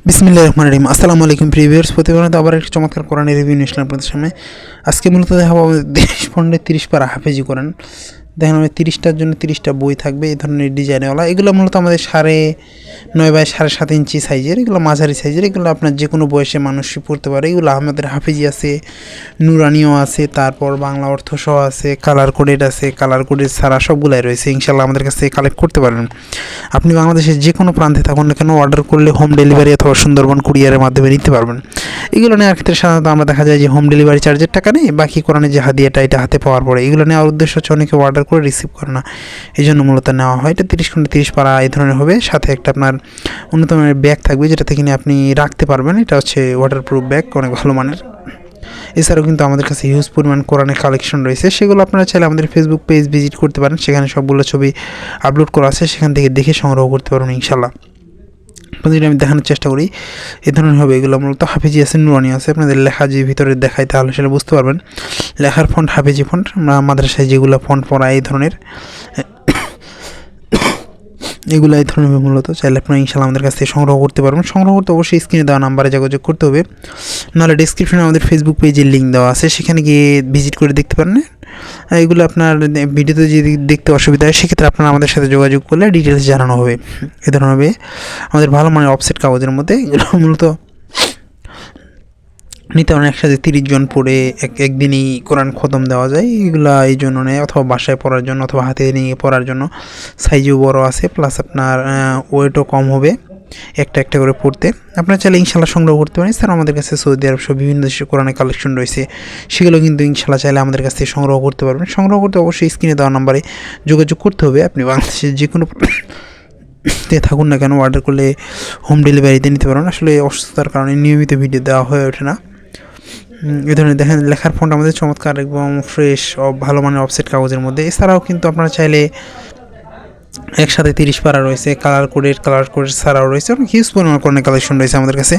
বিসমিল্লাহির রহমানির রহিম। আসসালামু আলাইকুম প্রিভিউয়ার্স, প্রতিদিন আবার একটি চমৎকার কোরআনের রিভিউ নিয়ে আসলাম আপনাদের সামনে। আজকে মূলত দেখাবো আমাদের 30 পয়েন্টে 30 পারা হাফেজি কোরআন। দেখেন আমাদের 30টার জন্য 30টা বই থাকবে এই ধরনের ডিজাইনওয়ালা। এগুলো মূলত আমাদের 9.5 বাই 7.5 ইঞ্চি সাইজের, এগুলো মাঝারি সাইজের। এগুলো আপনার যে কোনো বয়সে মানুষই পড়তে পারে। এগুলো আমাদের হাফেজি আছে, নুরানিও আছে, তারপর বাংলা অর্থ সহ আছে, কালার কোডেড আছে, কালার কোডেড ছাড়া সবগুলাই রয়েছে। ইনশাল্লাহ আমাদের কাছ থেকে কালেক্ট করতে পারেন। আপনি বাংলাদেশের যে কোনো প্রান্তে থাকুন না কেন, অর্ডার করলে হোম ডেলিভারি অথবা সুন্দরবন কুরিয়ারের মাধ্যমে নিতে পারবেন। এগুলো নেওয়ার ক্ষেত্রে সাধারণত আমরা দেখা যায় যে হোম ডেলিভারি চার্জের টাকা নেই, বাকি কোরআনে যে হাদিয়াটা এটা হাতে পাওয়ার পরে এগুলো নেওয়ার উদ্দেশ্য হচ্ছে অনেকে অর্ডার করে রিসিভ করে না, এই জন্য মূলত নেওয়া হয়। এটা 30 খন্ডে 30 পারা এই ধরনের হবে, সাথে একটা আপনার উন্নত মানের ব্যাগ থাকবে যেটা থেকে নিয়ে আপনি রাখতে পারবেন। এটা হচ্ছে ওয়াটারপ্রুফ ব্যাগ, অনেক ভালো মানের। এছাড়াও কিন্তু আমাদের কাছে হিউজ পরিমাণ কোরআনের কালেকশন রয়েছে, সেগুলো আপনারা চাইলে আমাদের ফেসবুক পেজ ভিজিট করতে পারেন। সেখানে সবগুলো ছবি আপলোড করা আছে, সেখান থেকে দেখে সংগ্রহ করতে পারবেন ইনশাল্লাহ। যদি আমি দেখানোর চেষ্টা করি এই ধরনের হবে। এগুলো মূলত হাফেজি আছে, নুরানি আছে। আপনাদের লেখা যে ভিতরে দেখায় তাহলে সেটা বুঝতে পারবেন। লেখার ফন্ট হাফেজি ফন্ট, মাদ্রাসায় যেগুলো ফন্ট পড়া এই ধরনের, এগুলো এই ধরনের মূলত চাইলে আপনারা ইনশাল্লাহ আমাদের কাছ থেকে সংগ্রহ করতে পারবেন। সংগ্রহ করতে অবশ্যই স্ক্রিনে দেওয়া নাম্বারে যোগাযোগ করতে হবে, নাহলে ডিসক্রিপশনে আমাদের ফেসবুক পেজের লিঙ্ক দেওয়া আছে, সেখানে গিয়ে ভিজিট করে দেখতে পারেন। এগুলো আপনার ভিডিওতে যদি দেখতে অসুবিধা হয় সেক্ষেত্রে আপনারা আমাদের সাথে যোগাযোগ করলে ডিটেলস জানানো হবে। এ ধরনের হবে আমাদের ভালো মানের অফসেট কাগজের মধ্যে। এগুলো মূলত নিতে পারেন, একসাথে 30 জন পড়ে একদিনই কোরআন খতম দেওয়া যায়। এগুলো এই জন্য নেয়, অথবা বাসায় পড়ার জন্য অথবা হাতে নিয়ে পড়ার জন্য। সাইজও বড় আছে, প্লাস আপনার ওয়েটও কম হবে একটা একটা করে পড়তে। আপনারা চাইলে ইনশাল্লাহ সংগ্রহ করতে পারেন। স্যার আমাদের কাছে সৌদি আরব সহ বিভিন্ন দেশের কোরআনের কালেকশন রয়েছে, সেগুলো কিন্তু ইনশাল্লাহ চাইলে আমাদের কাছ থেকে সংগ্রহ করতে পারবেন। সংগ্রহ করতে অবশ্যই স্ক্রিনে দেওয়া নাম্বারে যোগাযোগ করতে হবে। আপনি বাংলাদেশের যে কোনো থাকুন না কেন, অর্ডার করলে হোম ডেলিভারিতে নিতে পারবেন। আসলে অসুস্থতার কারণে নিয়মিত ভিডিও দেওয়া হয়ে ওঠে না। এই ধরনের দেখেন লেখার ফন্ট আমাদের চমৎকার এবং ফ্রেশ ভালো মানের অফসেট কাগজের মধ্যে। এছাড়াও কিন্তু আপনারা চাইলে একসাথে 30 পারা রয়েছে, কালার কোডের ছাড়াও রয়েছে, অনেক হিউজ পরিমাণ কোরআনের কালেকশন রয়েছে আমাদের কাছে।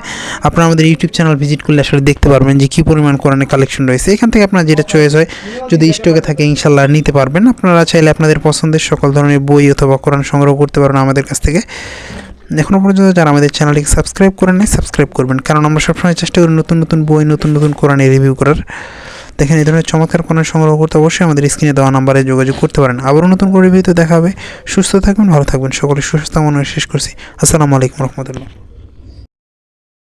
আপনারা আমাদের ইউটিউব চ্যানেল ভিজিট করলে আসলে দেখতে পারবেন যে কী পরিমাণ কোরআনের কালেকশন রয়েছে। এখান থেকে আপনার যেটা চয়েস হয়, যদি স্টকে থাকে ইনশাল্লাহ নিতে পারবেন। আপনারা চাইলে আপনাদের পছন্দের সকল ধরনের বই অথবা কোরআন সংগ্রহ করতে পারবেন আমাদের কাছ থেকে। এখনও পর্যন্ত যারা আমাদের চ্যানেলটিকে সাবস্ক্রাইব করেন নাই, সাবস্ক্রাইব করবেন, কারণ আমরা সবসময় চেষ্টা করি নতুন নতুন বই, নতুন নতুন কোরআনের রিভিউ করার। দেখেন এই ধরনের চমৎকার কোরআন সংগ্রহ করতে অবশ্যই আমাদের স্ক্রিনে দেওয়া নাম্বারে যোগাযোগ করতে পারেন। আবারও নতুন করে রিভিউতে দেখা হবে। সুস্থ থাকবেন, ভালো থাকবেন, সকলে সুস্থ কামনা শেষ করছি। আসসালামু আলাইকুম রহমতুল্লাহ।